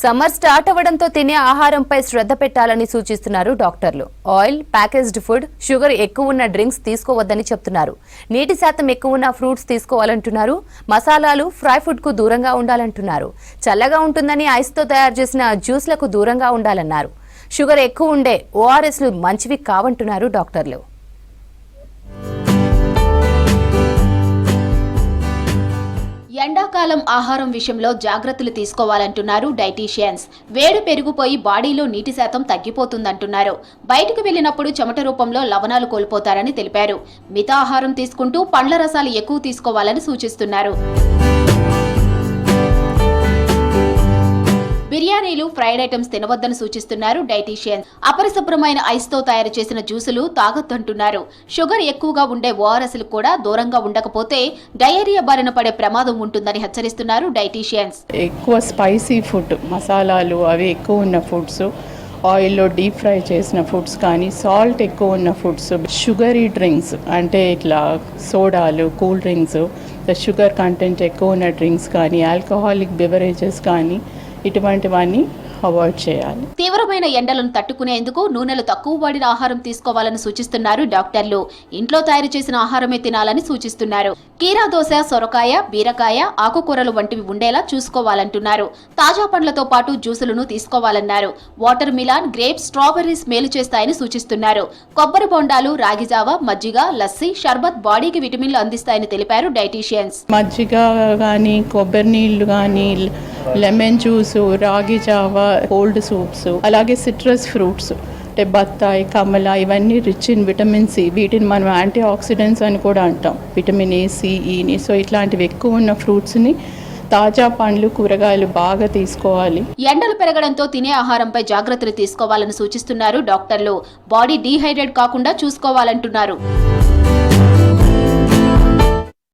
Summer start అవ్వడంతో తినే ఆహారంపై శ్రద్ధ పెట్టాలని సూచిస్తున్నారు డాక్టర్లు. ఆయిల్, ప్యాకేజ్డ్ ఫుడ్, షుగర్ ఎక్కువ ఉన్న డ్రింక్స్ తీసుకోవద్దని చెప్తున్నారు. నీటి శాతం ఎక్కువ ఉన్న ఫ్రూట్స్ తీసుకోవాలంటున్నారు. మసాలాలు, ఫ్రై ఫుడ్ కు దూరంగా ఉండాలంటున్నారు. చల్లగా ఉంటుందని ఐస్ తో తయారు చేసిన జ్యూస్లకు దూరంగా ఉండాలన్నారు. షుగర్ ఎక్కువ ఉండే ఓఆర్ఎస్లు మంచివి కావంటున్నారు డాక్టర్లు. ఎండాకాలం ఆహారం విషయంలో జాగ్రత్తలు తీసుకోవాలంటున్నారు డైటీషియన్స్. వేడి పెరిగిపోయి బాడీలో నీటి శాతం తగ్గిపోతుందంటున్నారు. బయటకు వెళ్లినప్పుడు చెమట రూపంలో లవణాలు కోల్పోతారని తెలిపారు. మితాహారం తీసుకుంటూ పండ్ల రసాలు ఎక్కువ తీసుకోవాలని సూచిస్తున్నారు. బిర్యానీలు, ఫ్రైడ్ ఐటమ్స్ తినవద్దని సూచిస్తున్నారు డైటీషియన్స్. అపరిశుభ్రమైన ఐస్ తో తయారు చేసిన జ్యూసులు తాగొద్దంటున్నారు. షుగర్ ఎక్కువగా ఉండే ఓఆర్ఎస్లు కూడా దూరంగా ఉండకపోతే డయేరియా బారిన పడే ప్రమాదం ఉంటుందని హెచ్చరిస్తున్నారు డైటీషియన్స్. ఎక్కువ స్పైసీ ఫుడ్, మసాలాలు అవి ఎక్కువ ఉన్న ఫుడ్స్, ఆయిల్లో డీప్ ఫ్రై చేసిన ఫుడ్స్ కానీ, సాల్ట్ ఎక్కువ ఉన్న ఫుడ్స్, షుగరీ డ్రింక్స్ అంటే ఇట్లా సోడాలు, కూల్ డ్రింక్స్, షుగర్ కంటెంట్ ఎక్కువ ఉన్న డ్రింక్స్ కానీ, ఆల్కహాలిక్ బెవరేజెస్ కానీ ఇటువంటివన్నీ అవాయిడ్ చేయాలి. తీవ్రమైన ఎండలను తట్టుకునేందుకు నూనెలు తక్కువ వాడిన ఆహారం తీసుకోవాలని సూచిస్తున్నారు డాక్టర్లు. ఇంట్లో తయారు చేసిన ఆహారమే తినాలని సూచిస్తున్నారు. కీరా దోస, సొరకాయ, బీరకాయ, ఆకుకూరలు వంటివి ఉండేలా చూసుకోవాలంటున్నారు. తాజా పండ్లతో పాటు జ్యూసులను తీసుకోవాలన్నారు. వాటర్ మిలాన్, గ్రేప్స్, స్ట్రాబెర్రీస్ మేలు చేస్తాయని సూచిస్తున్నారు. కొబ్బరి బొండాలు, రాగిజావ, మజ్జిగ, లస్సీ, షర్బత్ బాడీకి విటమిన్లు అందిస్తాయని తెలిపారు డైటీషియన్స్. మజ్జిగ కానీ, కొబ్బరి నీళ్లు కానీ, లెమన్ జ్యూస్, రాగి జావ, కోల్డ్ సూప్స్, అలాగే సిట్రస్ ఫ్రూట్స్ అంటే బత్తాయి, కమల, ఇవన్నీ రిచ్ ఇన్ విటమిన్ సి. వీటిని మనం యాంటీ ఆక్సిడెంట్స్ అని కూడా అంటాం, విటమిన్ ఏ, సి, ఈని. సో ఇట్లాంటివి ఎక్కువ ఉన్న ఫ్రూట్స్ని, తాజా పండ్లు, కూరగాయలు బాగా తీసుకోవాలి. ఎండలు పెరగడంతో తినే ఆహారంపై జాగ్రత్తలు తీసుకోవాలని సూచిస్తున్నారు డాక్టర్లు. బాడీ డీహైడ్రేట్ కాకుండా చూసుకోవాలంటున్నారు.